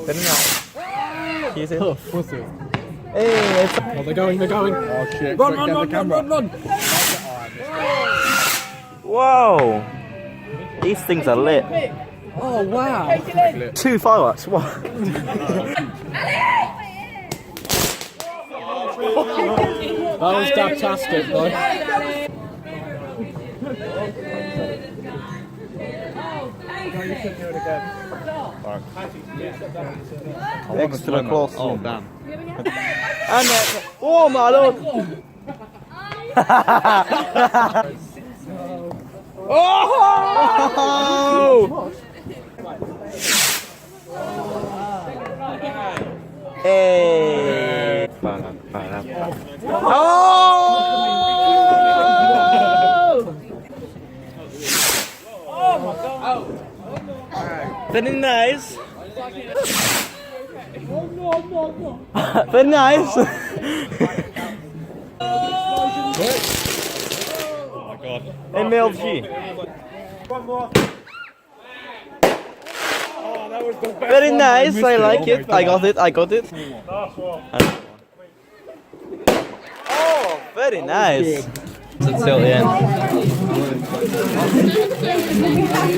Good enough. He's in. Oh, what's it? Hey, it's... Oh, they're going. Oh shit. Run. Whoa! These things are lit. Oh, wow. 2 fireworks. What? That was fantastic, though. Extra close. Oh, damn. And oh my lord! Oh! Hey! Oh! Oh my god! Very nice. Very nice. Oh my god. MLG. One more. Oh, that was the best. Very nice. I like it. I got it. Last one. Oh, very nice. Until the end.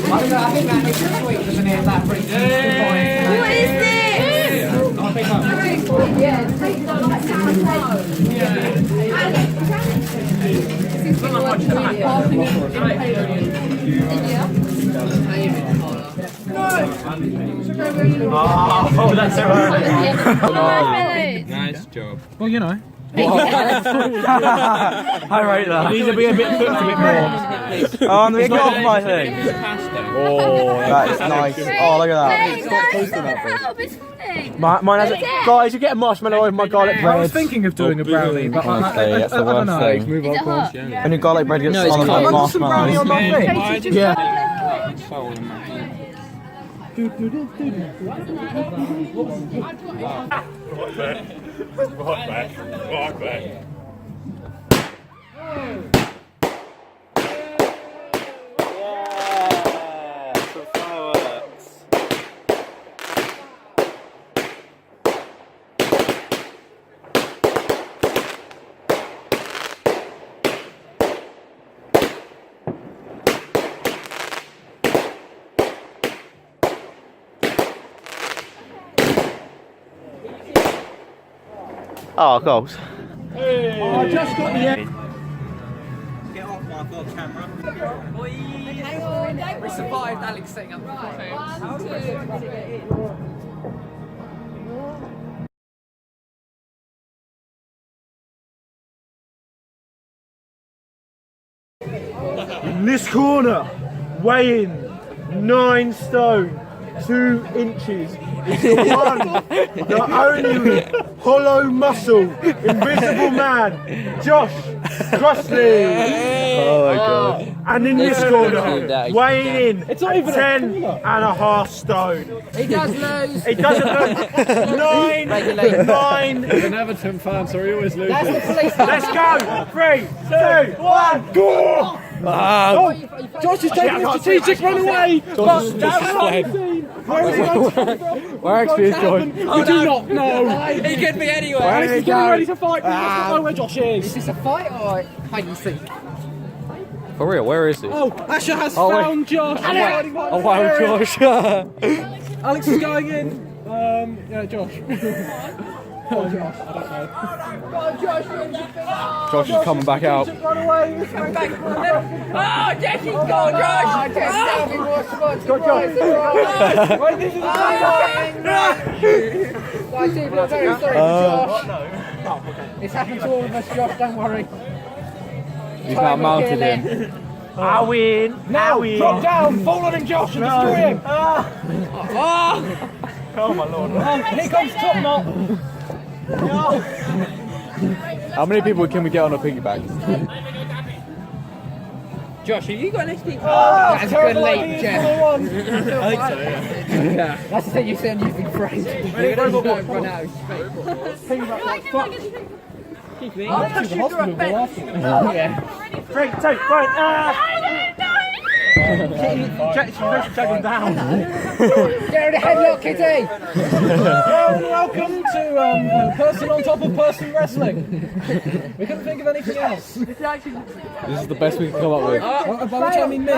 What is this? Oh, that's right. Nice job. Well, you know. I rate that. Needs to be a bit cooked a bit more. Oh, let me get off my thing. Oh, that is nice. Oh, look at that. Mine has it. Guys, you get a marshmallow over my garlic bread. I was thinking of doing a brownie, but Honestly, that's the worst thing. Move on, course. When your garlic bread gets on the marshmallows. On my thing. Yeah. Right back. Yeah, some fireworks. Oh, goals. Hey. Oh, I just got the end. Get off my camera. We survived Alex setting up the In this corner, weighing 9 stone, 2 inches, is the one, the only hollow muscle, invisible man, Josh Crossley. Oh my god. And in this corner, weighing in at 10.5 stone. He does lose. He doesn't look 9. He's an Everton fan, so he always loses. That's the police. Let's go. 3, 2, 1, go! Josh is taking a strategic run away. Where actually is going? We do not know. He could be anywhere. Alex is getting ready to fight. We don't know where Josh is. Is this a fight or hide and seek? For real, where is he? Oh, Asher has found Josh. Oh wow, Josh. Alex is going in. Yeah, Josh. Oh, Josh. I don't know. Josh is coming back out. Run away. Oh, Jesse's gone, Josh! Go, Josh. Wait, this is a I'm very sorry for Josh. It's happened to all of us, Josh, don't worry. He's now mounted him. I win. Now win. Drop down, fall on him, Josh, and destroy him. Oh my lord. Here comes Top Knot. How many people can we get on a piggyback? Josh, have you got anything? That's a good leap, Jeff. I think so, Yeah. That's the thing you say on using phrase. We're going to run out of space. I'll push you through a fence. Yeah. 3, 2, 1. She's chugging down. Get her in a headlock, Kitty! Welcome to person on top of person wrestling. We couldn't think of anything else. This is the best we can come up with. By which I mean me.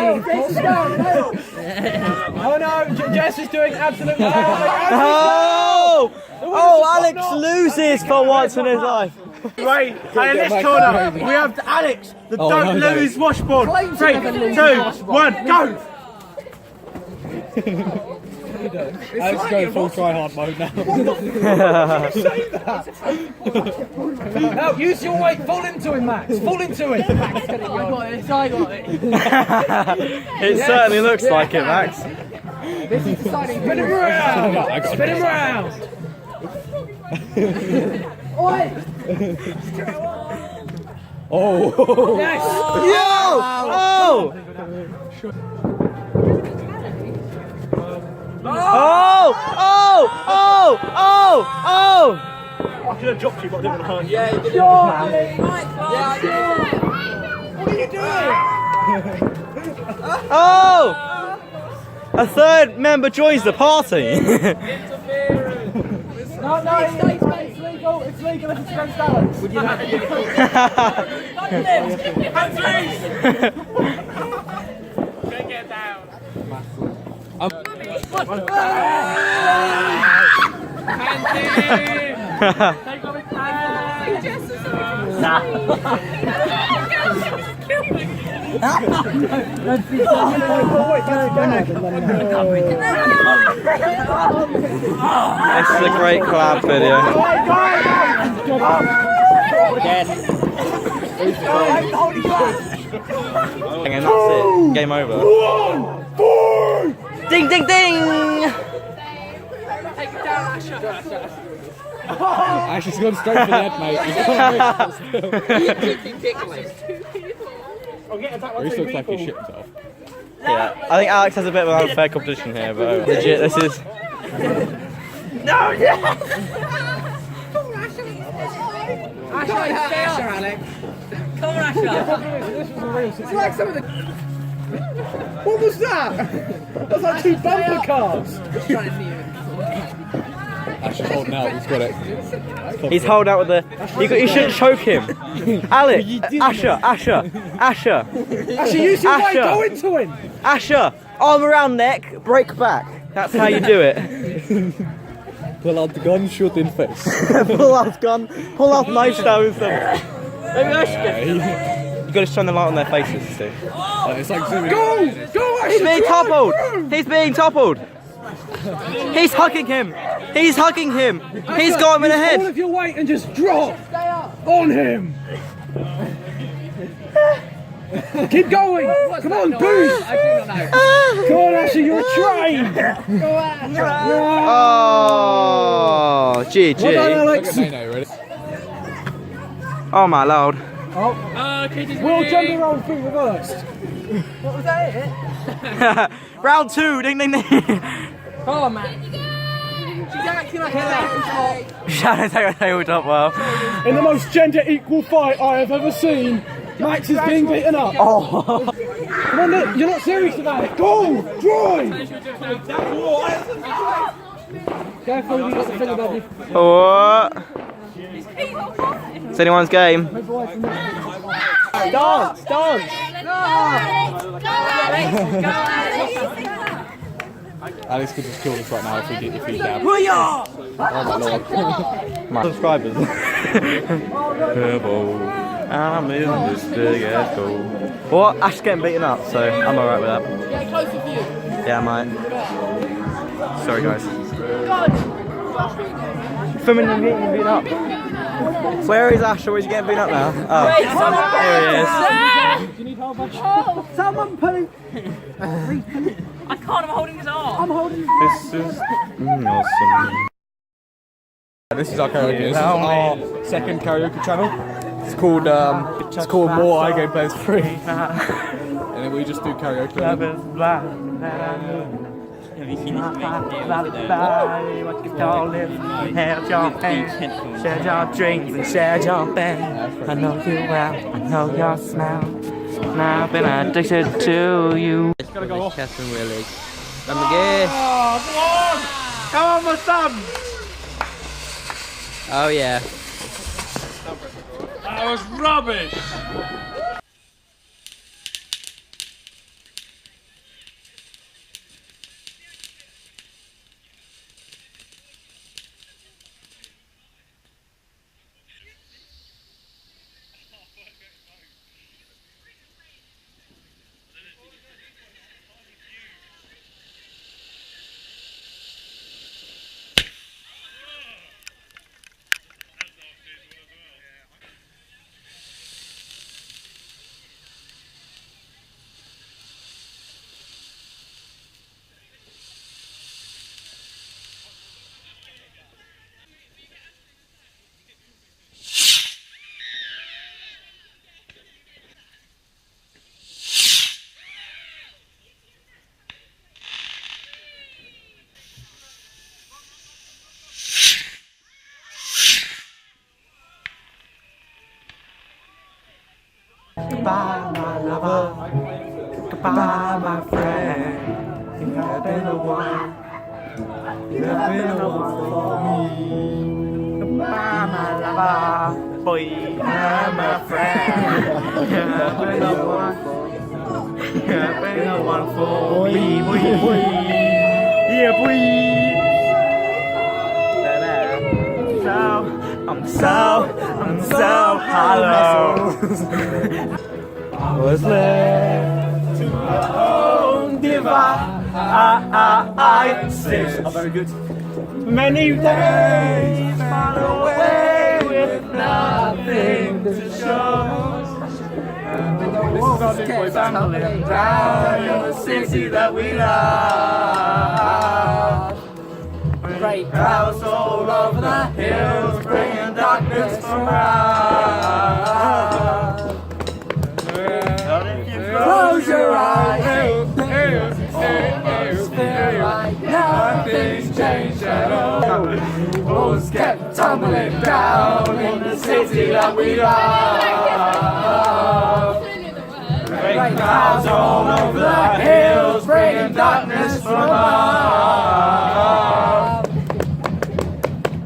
Oh no, Jess is doing absolutely Oh! Oh, Alex loses for once in his life. Right, and in this corner we have Alex, the don't lose washboard. 3, 2, 1, go! Alex is going full try hard mode now. Now use your weight, fall into him, Max. Fall into it. I got it. It certainly looks like it, Max. This is deciding. Spin him around. Spin him around. Oi! Oh! Yes. Yo! Oh! Oh! Oh! Oh! Oh! Oh! I could have dropped you, but I didn't want to hurt you. Yeah, you did it. What are you doing? Oh! A third member joins the party. No, it's legal. It's legal if it's against Alex. Would you like to do it? Get down. This is a great collab video. And that's it. Game over. Ding, ding, ding! Ashley's gone straight for the head, mate. Rees looks like he shit himself. Yeah, I think Alex has a bit of an unfair competition here, but legit, this is. No, yeah! Asher, Alex. Come on, Asher. It's like some of the. What was that? That's like 2 bumper cars. Ashley's holding out, he's got it. He's holding out with the. You shouldn't choke him. Alex! Asher! Asher, use your weight, go into him! Asher! Arm around neck, break back. That's how you do it. Pull out the gun, shoot in face. Pull out gun, pull out knife down and stuff. Maybe I should. You gotta shine the light on their faces, you see. It's like zooming. Go, Asher! He's being toppled! He's being toppled! He's hugging him! He's hugging him! He's got him in the Use all head! of your weight and just drop on him! Keep going! Come on, boost! Come on, Asher, you're trained! Oh, GG. Well done, Alex! Ready? Oh my lord. Will jump around thing reversed. What was that? Round 2, ding ding ding. Oh man. She's acting like a Shannon take a tabletop well. In the most gender equal fight I have ever seen, Max is being beaten up. Oh. Come on, Nick, you're not serious about it. Go! Drive! Careful, you got the thing above you. What? It's anyone's game. Dance! Alex could just kill us right now if he can. Oh my lord. My subscribers. I'm in this big ass hole. What? Ash's getting beaten up, so I'm alright with that. Get closer for you. Yeah, mate. Sorry, guys. Filming him getting beaten up. Where is Ash? Or is he getting beaten up now? Oh, here he is. Someone pull him! I can't, I'm holding his arm. I'm holding him. This is awesome. This is our karaoke. This is our second karaoke channel. It's called More iGame Players Free. And then we just do karaoke. Have you seen this great what you call it? Held your hand, shared your dreams and shared your bed. I know you well, I know your smell. Now I've been addicted to you. It's gotta go off. Catherine Willie. Come again. Oh, come on! Come on, my son! Oh yeah. That was rubbish! Goodbye, my lover. Goodbye, my friend. You have been the one. You have been the one for me. Goodbye, my lover. Boy, goodbye, my friend. You have been the one for me. You have been the one for me. Boy. Yeah, boy. I'm so hollow. I was left to my own device. I are very good. Many days far away with nothing to show. The walls kept tumbling down in the city that we love. Great crowds all over the hills, bringing darkness from us. Close your eyes, almost feel like nothing's changed at all. Walls kept tumbling down in the city that we love. Great crowds all over the hills, bringing darkness from us.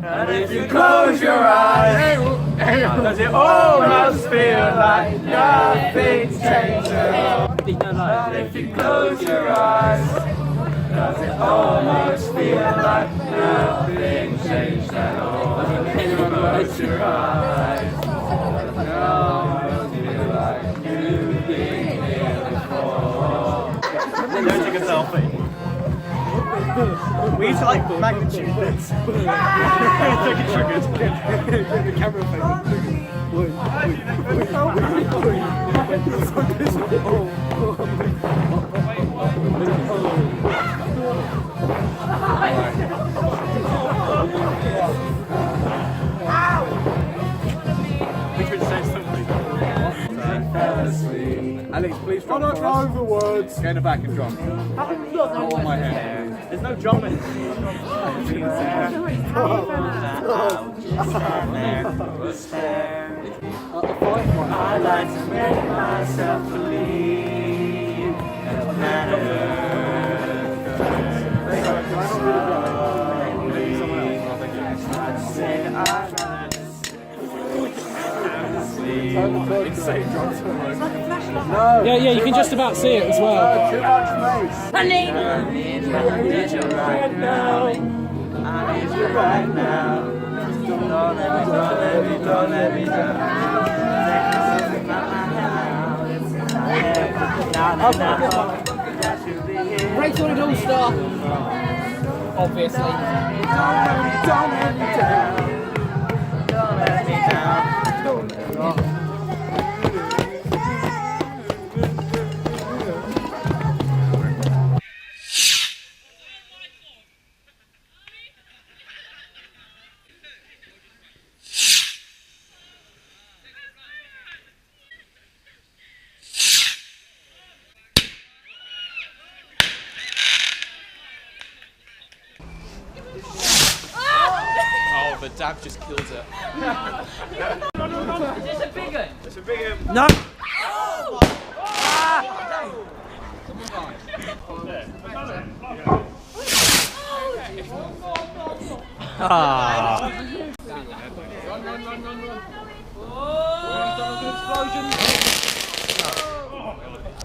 And if you close your eyes, does it almost feel like nothing's changed at all? And if you close your eyes, does it almost feel like nothing changed at all? If you close your eyes, does it almost feel like you've been here before? Don't take a selfie. We used to like magnitude this. Take it triggered. The camera Alex, please drum I don't know the words. Go in the back and drum. On my head. There's no drumming. I like to make myself believe that Yeah, you can just about see it as well. Too much space. I need you right now. I need you right now. Don't let me down. Great Solid All Star. Obviously. Don't let me down. The dab just killed it. Is this a big one? It's a big no!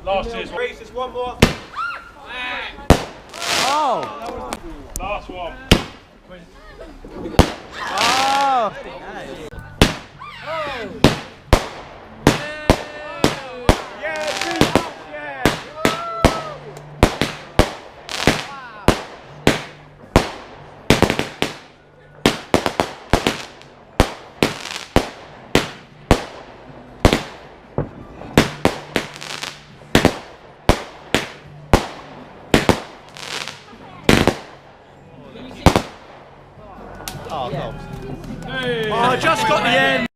Last is Rees, there's one more. Oh! Last one. Oh! Oh, just got the end.